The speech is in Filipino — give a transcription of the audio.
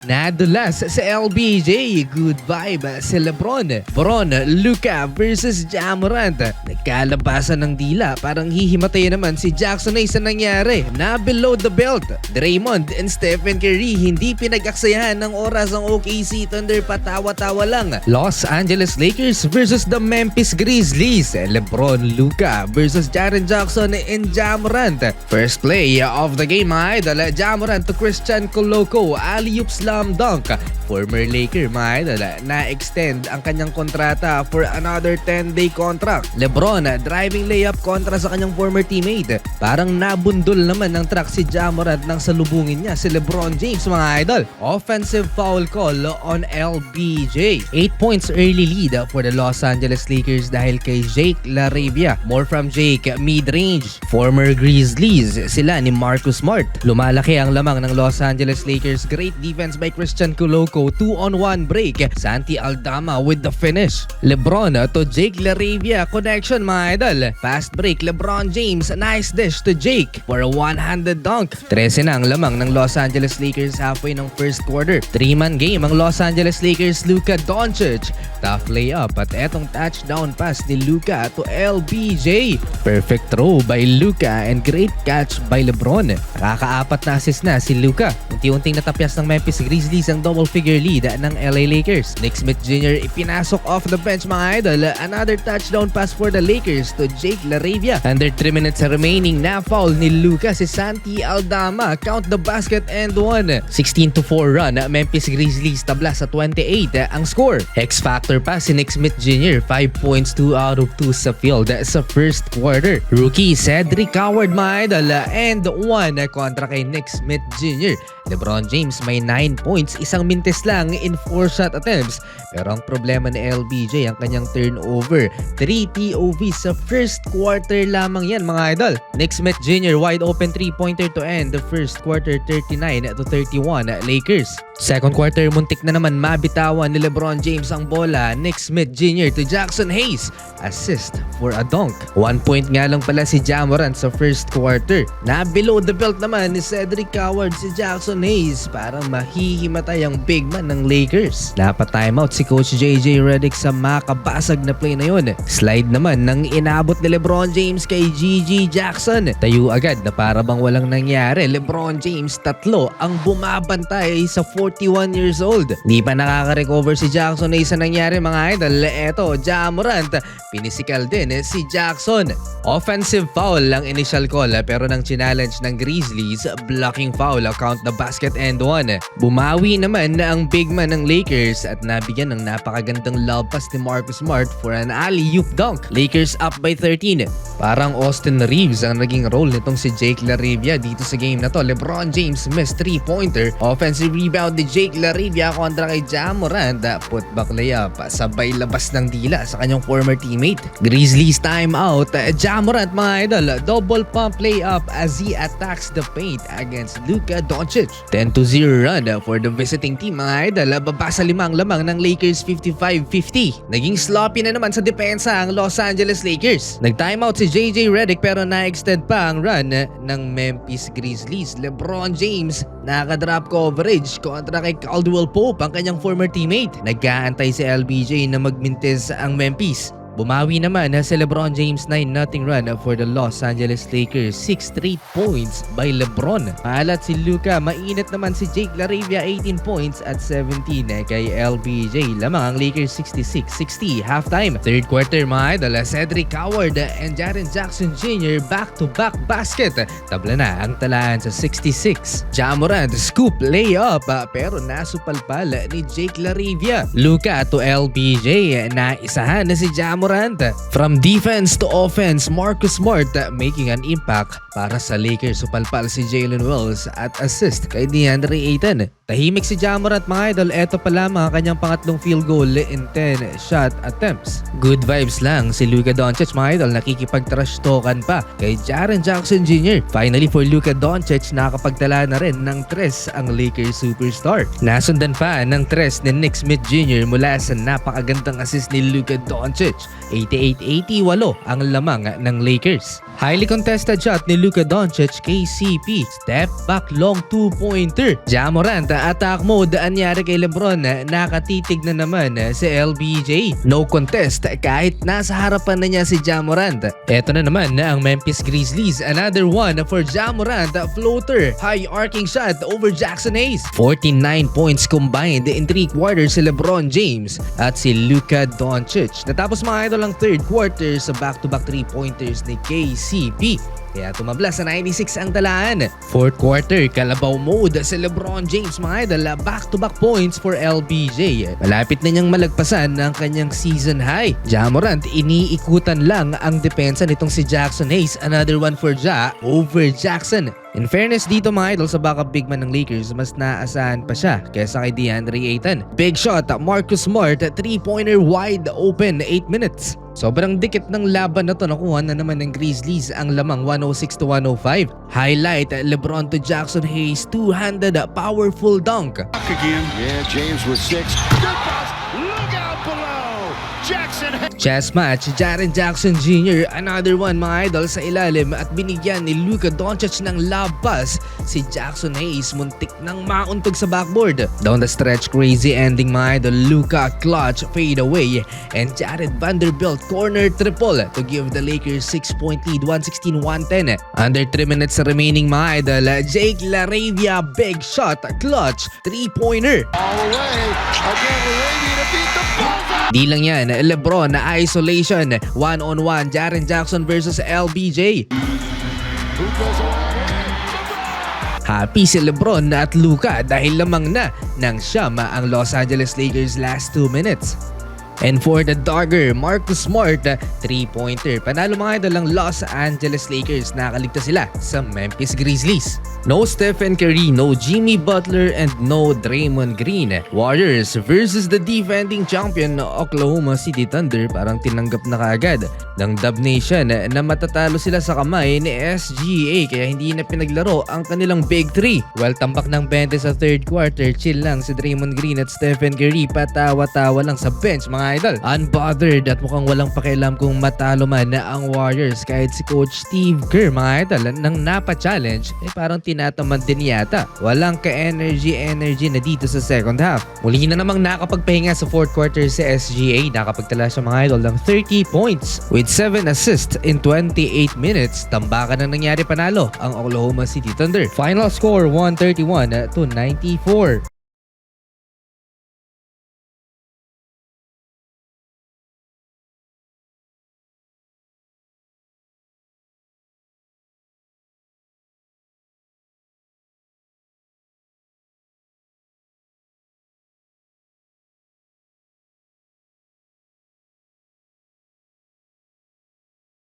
Nadulas sa LBJ, good vibe si Lebron. Bron, Luka versus Ja Morant. Nagkalabasan ng dila, parang hihimatay naman si Jackson Hayes sa nangyari. Na below the belt, Draymond and Stephen Curry hindi pinag-aksayahan ng oras ang OKC Thunder, patawa-tawa lang. Los Angeles Lakers versus the Memphis Grizzlies. Lebron, Luka versus Jaren Jackson and Ja Morant. First play of the game, mga idol, Ja Morant to Christian Coloco, alley-oop slam dunk. Former Laker, mga idol, na-extend ang kanyang kontrata for another 10-day contract. Lebron, driving layup kontra sa kanyang former teammate. Parang nabundol naman ng track si Ja Morant nang salubungin niya si LeBron James, mga idol. Offensive foul call on LBJ. 8 points early lead for the Los Angeles Lakers dahil kay Jake LaRavia. More from Jake, mid-range. Former Grizzlies, sila ni Marcus Smart. Lumalaki ang lamang ng Los Angeles Lakers. Great defense by Christian Coloco. 2-on-1 break. Santi Aldama with the finish. Lebron to Jake LaRavia connection, mga idol. Fast break, LeBron James. Nice dish to Jake for a one-handed dunk. 13 na ang lamang ng Los Angeles Lakers halfway ng first quarter. 3-man game ang Los Angeles Lakers. Luka Doncic. Tough layup at etong touchdown pass ni Luka to LBJ. Perfect throw by Luka and great catch by Lebron. Nakaka-4 na assist na si Luka. Unti-unting natapyas ng Memphis Grizzlies ang double-figure lead ng LA Lakers. Nick Smith Jr. ipinasok off the bench, mga idol. Another touchdown pass for the Lakers to Jake LaRavia. Under 3 minutes remaining, na foul ni Luka si Santi Aldama. Count the basket and one. 16-4 run. Memphis Grizzlies tabla sa 28 ang score. X-factor pa si Nick Smith Jr. 5 points, 2 out of 2 sa field sa first quarter. Rookie Cedric Howard, mga idol, and 1 kontra kay Nick Smith Jr. LeBron James may 9 points, isang mintes lang in 4 shot attempts. Pero ang problema ni LBJ, ang kanyang turnover. 3 POV sa first quarter lamang yan, mga idol. Nick Smith Jr. wide open 3-pointer to end the first quarter, 39-31 Lakers. Second quarter, muntik na naman mabitawan ni LeBron James ang bola. Nick Smith Jr. to Jackson Hayes. Assist for a dunk. 1 point nga lang pala si Ja Morant sa first quarter. Na below the belt naman ni Cedric Howard si Jackson Hayes. Parang mahihimatay ang big man ng Lakers. Napa-timeout si Coach JJ Redick sa makabasag na play na yun. Slide naman nang inabot ni LeBron James kay GG Jackson. Tayo agad na para bang walang nangyari. LeBron James tatlo ang bumabantay sa 41 years old. Di pa nakaka-recover si Jackson Hayes sa nangyari, mga idol. Eto, Ja Morant. Pinisikal din si Jackson. Offensive foul lang initial call pero nang challenge ng Grizzlies, blocking foul, count the basket and one. Bumawi naman na ang big man ng Lakers at nabigyan ng napakagandang lob pass ni Marcus Smart for an alley-oop dunk. Lakers up by 13. Parang Austin Reeves ang naging role nitong si Jake LaRavia dito sa game na to. LeBron James missed 3-pointer. Offensive rebound ni Jake LaRavia kontra kay Ja Morant. Putback layup, sabay labas ng dila sa kanyang former teammate. Grizzlies timeout. Ja Morant, mga idol, double pump layup as he attacks the paint against Luka Doncic. 10-0 run for the visiting team, mga idol. Baba sa 5 lamang ng Lakers, 55-50. Naging sloppy na naman sa depensa ang Los Angeles Lakers. Nag-timeout si JJ Redick pero na-extend pa ang run ng Memphis Grizzlies. LeBron James nakaka-drop coverage kontra kay Caldwell Pope, ang kanyang former teammate. Nag-aantay si LBJ na magmintis ang Memphis. Bumawi naman si LeBron James 9-0 run for the Los Angeles Lakers. 6 straight points by LeBron. Maalat si Luka. Mainit naman si Jake LaRavia, 18 points at 17 kay LBJ. Lamang ang Lakers 66-60 halftime. Third quarter, mga idol, Cedric Howard and Jaren Jackson Jr. back-to-back basket. Tabla na ang talaan sa 66. Ja Morant scoop layup pero nasupalpal ni Jake LaRavia. Luka to LBJ. Naisahan na si Ja Morant. From defense to offense, Marcus Smart making an impact para sa Lakers. Supalpal si Jalen Wells at assist kay DeAndre Ayton. Tahimik si Ja Morant, mga idol. Eto pa lamang ang kanyang pangatlong field goal in 10 shot attempts. Good vibes lang si Luka Doncic, mga idol. Nakikipag-trash talkan pa kay Jaren Jackson Jr. Finally for Luka Doncic, nakakapagtala na rin ng 3 ang Lakers superstar. Nasundan pa ng 3 ni Nick Smith Jr. mula sa napakagandang assist ni Luka Doncic. 88-88 ang lamang ng Lakers. Highly contested shot ni Luka Doncic, KCP. Step back long 2-pointer. Ja Morant, attack mode. Anyari kay Lebron, nakatitig na naman si LBJ. No contest kahit nasa harapan na niya si Ja Morant. Eto na naman ang Memphis Grizzlies. Another one for Ja Morant. Floater. High arcing shot over Jackson Hayes. 49 points combined in 3 quarters si LeBron James at si Luka Doncic. Natapos mga idol ang third quarter sa back-to-back 3-pointers ni KCP. Kaya tumabla sa 96 ang talaan. Fourth quarter, kalabaw mode si LeBron James mga idol. Back-to-back points for LBJ. Malapit na niyang malagpasan ang kanyang season high. Ja Morant, iniikutan lang ang depensa nitong si Jackson Hayes. Another one for Ja over Jackson. In fairness dito mga idol, sa backup big man ng Lakers, mas naasahan pa siya kesa kay DeAndre Ayton. Big shot, Marcus Smart, 3-pointer wide open, 8 minutes. Sobrang dikit ng laban na to, nakuha na naman ng Grizzlies ang lamang 106-105. Highlight, LeBron to Jackson Hayes, two-handed powerful dunk. Again. Yeah, James with 6. Good pass. Look out below. Jackson. Chess match, Jaren Jackson Jr. Another one mga idol sa ilalim at binigyan ni Luka Doncic ng lob pass. Si Jackson Hayes muntik nang mauntog sa backboard. Down the stretch, crazy ending mga idol. Luka clutch fade away and Jared Vanderbilt corner triple to give the Lakers 6-point lead, 116-110. Under 3 minutes remaining mga idol. Jake LaRavia big shot, clutch 3-pointer. All the way. Again, Laravia to beat the Bullseye. Di lang yan, LeBron na isolation, 1-on-1, Jaren Jackson versus LBJ. Who goes along with it? Happy si LeBron at Luka dahil lamang na ng siyam ang Los Angeles Lakers last 2 minutes. And for the dogger, Marcus Smart, 3-pointer. Panalo mga idol ang Los Angeles Lakers. Nakaligtas sila sa Memphis Grizzlies. No Stephen Curry, no Jimmy Butler, and no Draymond Green. Warriors versus the defending champion Oklahoma City Thunder. Parang tinanggap na kaagad ng Dub Nation na matatalo sila sa kamay ni SGA kaya hindi na pinaglaro ang kanilang Big 3. Well, tambak ng 20 sa third quarter, chill lang si Draymond Green at Stephen Curry. Patawa-tawa lang sa bench mga idol. Unbothered at mukhang walang pakialam kung matalo man na ang Warriors kahit si Coach Steve Kerr mga idol nang napa-challenge parang tinatamad din yata. Walang ka-energy na dito sa second half. Muli na namang nakapagpahinga sa fourth quarter si SGA. Nakapagtala siya mga idol ng 30 points with 7 assists in 28 minutes. Tambakan na nangyari panalo ang Oklahoma City Thunder. Final score 131-94.